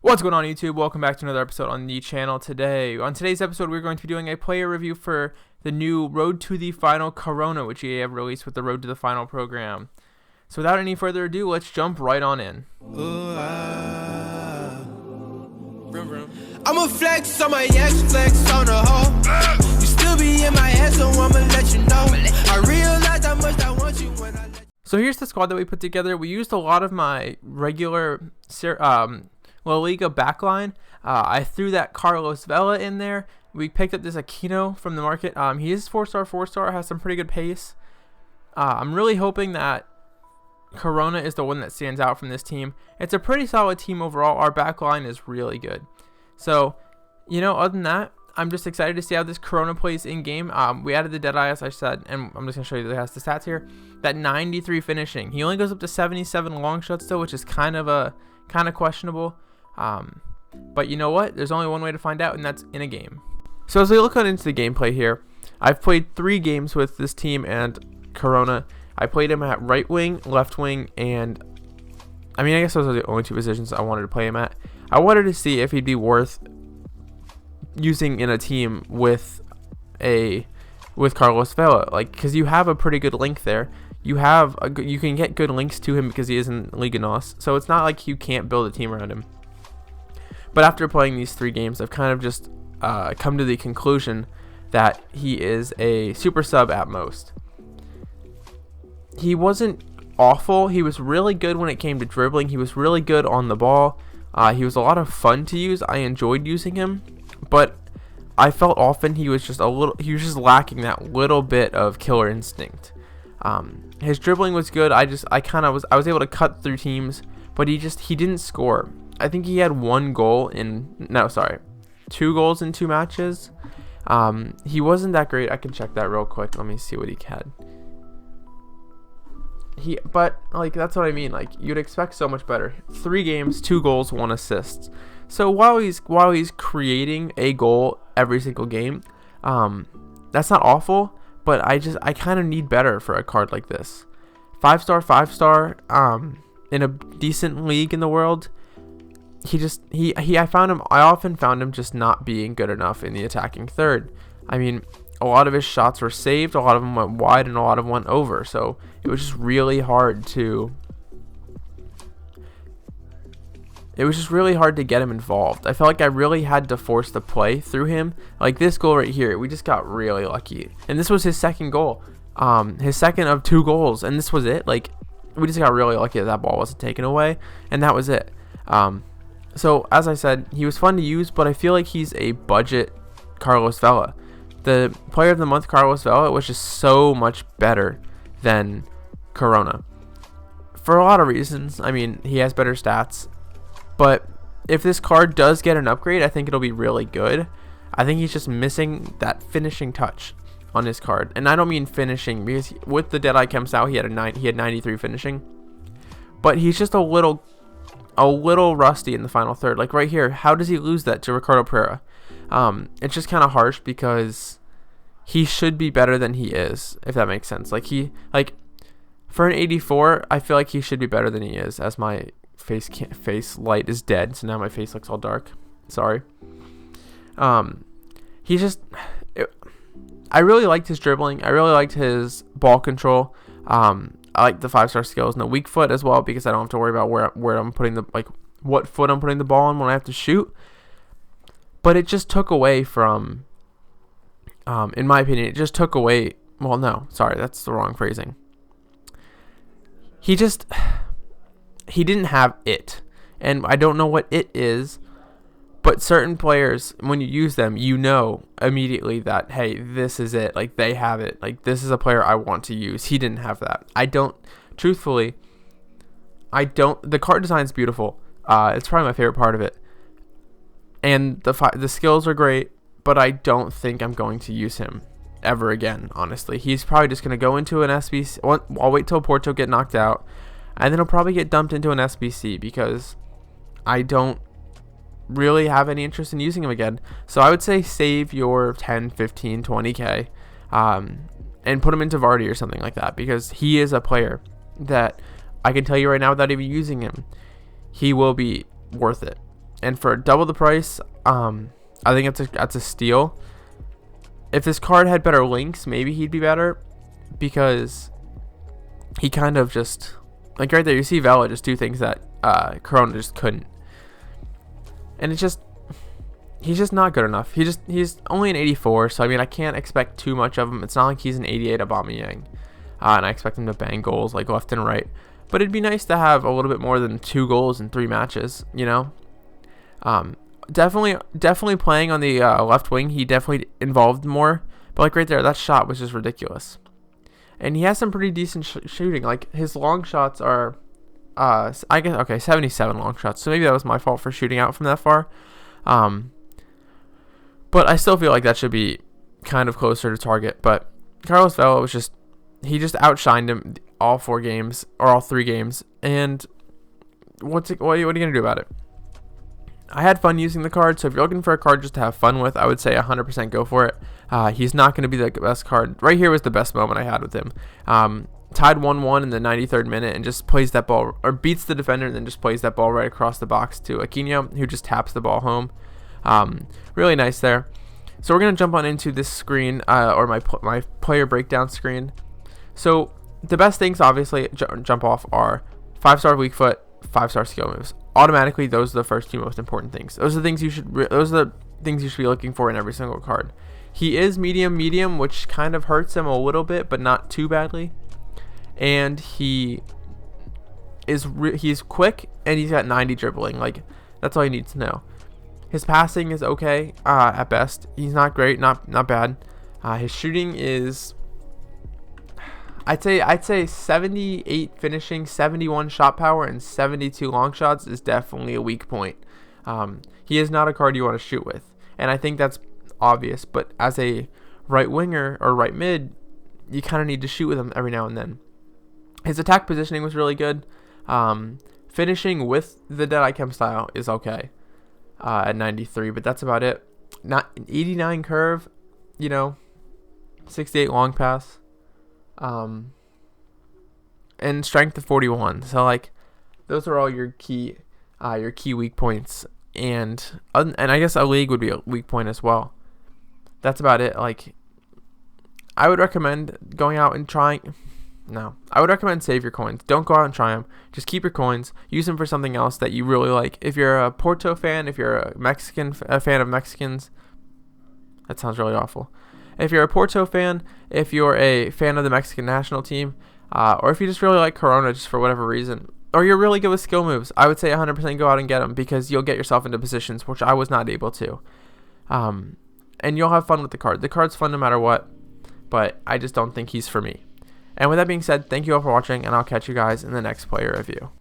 What's going on, YouTube? Welcome back to another episode on the channel. On today's episode, we're going to be doing a player review for the new Road to the Final Corona, which EA have released with the Road to the Final program. So without any further ado, let's jump right on in. I'ma flex on my ex, flex on the hoe. You still be in my head, so I'ma let you know. I realize how much I want you when I let you. So here's the squad that we put together. We used a lot of my regular La Liga backline. I threw that Carlos Vela in there. We picked up this Aquino from the market. He is 4-star, has some pretty good pace. I'm really hoping that Corona is the one that stands out from this team. It's a pretty solid team overall. Our backline is really good. So, other than that, I'm just excited to see how this Corona plays in game. We added the Deadeye, as I said, and I'm just going to show you the stats here. That 93 finishing. He only goes up to 77 long shots still, which is kind of questionable. But you know what? There's only one way to find out, and that's in a game. So as we look into the gameplay here, I've played 3 games with this team and Corona. I played him at right wing, left wing, and I guess those are the only 2 positions I wanted to play him at. I wanted to see if he'd be worth using in a team with Carlos Vela, because you have a pretty good link there. You can get good links to him because he is in Liga NOS, so it's not like you can't build a team around him. But after playing these 3 games, I've kind of just come to the conclusion that he is a super sub at most. He wasn't awful. He was really good when it came to dribbling. He was really good on the ball. He was a lot of fun to use. I enjoyed using him, but I felt often he was just lacking that little bit of killer instinct. His dribbling was good. I was able to cut through teams, but he didn't score. I think he had 2 goals in 2 matches. He wasn't that great. I can check that real quick. Let me see what he had. But that's what I mean. You'd expect so much better. 3 games, 2 goals, 1 assist. So while he's creating a goal every single game, that's not awful. But I kind of need better for a card like this. 5-star, in a decent league in the world. I often found him just not being good enough in the attacking third. A lot of his shots were saved, a lot of them went wide, and a lot of them went over. So it was just really hard to get him involved. I felt like I really had to force the play through him. Like this goal right here, we just got really lucky. And this was his second goal. His second of 2 goals, and this was it. We just got really lucky that ball wasn't taken away, and that was it. So as I said, he was fun to use, but I feel like he's a budget Carlos Vela. The player of the month, Carlos Vela, was just so much better than Corona. For a lot of reasons. He has better stats. But if this card does get an upgrade, I think it'll be really good. I think he's just missing that finishing touch on his card. And I don't mean finishing, because with the Deadeye Chems out, he had 93 finishing. But he's just a little rusty in the final third. Like right here, how does he lose that to Ricardo Pereira? It's just kind of harsh because he should be better than he is, if that makes sense. For an 84, I feel like he should be better than he is, as my face light is dead, so now my face looks all dark. Sorry. I really liked his dribbling. I really liked his ball control. I like the 5-star skills and the weak foot as well, because I don't have to worry about where I'm putting what foot I'm putting the ball on when I have to shoot. But it just took away from, in my opinion, it just took away. Well, no, sorry, that's the wrong phrasing. He didn't have it, and I don't know what it is. But certain players, when you use them, you know immediately that, hey, this is it. They have it. This is a player I want to use. He didn't have that. The card design is beautiful. It's probably my favorite part of it. And the skills are great, but I don't think I'm going to use him ever again, honestly. He's probably just going to go into an SBC. I'll wait till Porto get knocked out, and then he'll probably get dumped into an SBC, because I don't really have any interest in using him again. So I would say save your 10, 15, 20k and put him into Vardy or something like that, because he is a player that I can tell you right now, without even using him, he will be worth it. And for double the price, I think that's a steal. If this card had better links, maybe he'd be better, because he kind of just, like right there, you see Vela just do things that Corona just couldn't. And it's just, he's just not good enough. He's only an 84, so I mean, I can't expect too much of him. It's not like he's an 88 Aubameyang, and I expect him to bang goals like left and right. But it'd be nice to have a little bit more than 2 goals in 3 matches, you know. Definitely playing on the left wing, he definitely involved more. But like right there, that shot was just ridiculous. And he has some pretty decent shooting. Like his long shots are, I guess, okay, 77 long shots. So maybe that was my fault for shooting out from that far. But I still feel like that should be kind of closer to target. But Carlos Vela was just, he just outshined him all 4 games, or all 3 games. And what are you going to do about it? I had fun using the card, so if you're looking for a card just to have fun with, I would say 100% go for it. He's not going to be the best card. Right here was the best moment I had with him. Tied 1-1 in the 93rd minute and just plays that ball, or beats the defender and then just plays that ball right across the box to Aquino, who just taps the ball home. Really nice there. So we're going to jump on into this screen, or my player breakdown screen. So the best things, obviously, jump off are 5-star weak foot, 5-star skill moves. Automatically, those are the first 2 most important things. Those are the things you should be looking for in every single card. He is medium, which kind of hurts him a little bit, but not too badly. And he's quick, and he's got 90 dribbling. Like, that's all you need to know. His passing is okay at best. He's not great, not bad. His shooting is, I'd say 78 finishing, 71 shot power, and 72 long shots is definitely a weak point. He is not a card you want to shoot with, and I think that's obvious. But as a right winger or right mid, you kind of need to shoot with him every now and then. His attack positioning was really good. Finishing with the Deadeye Chem style is okay at 93, but that's about it. Not 89 curve, 68 long pass. And strength of 41. So like, those are all your key weak points, and I guess a league would be a weak point as well. That's about it. Like, I would recommend going out and trying. No, I would recommend save your coins. Don't go out and try them. Just keep your coins. Use them for something else that you really like. If you're a Porto fan, if you're a fan of Mexicans, that sounds really awful. If you're a Porto fan, if you're a fan of the Mexican national team, or if you just really like Corona just for whatever reason, or you're really good with skill moves, I would say 100% go out and get them, because you'll get yourself into positions which I was not able to. And you'll have fun with the card. The card's fun no matter what, but I just don't think he's for me. And with that being said, thank you all for watching, and I'll catch you guys in the next player review.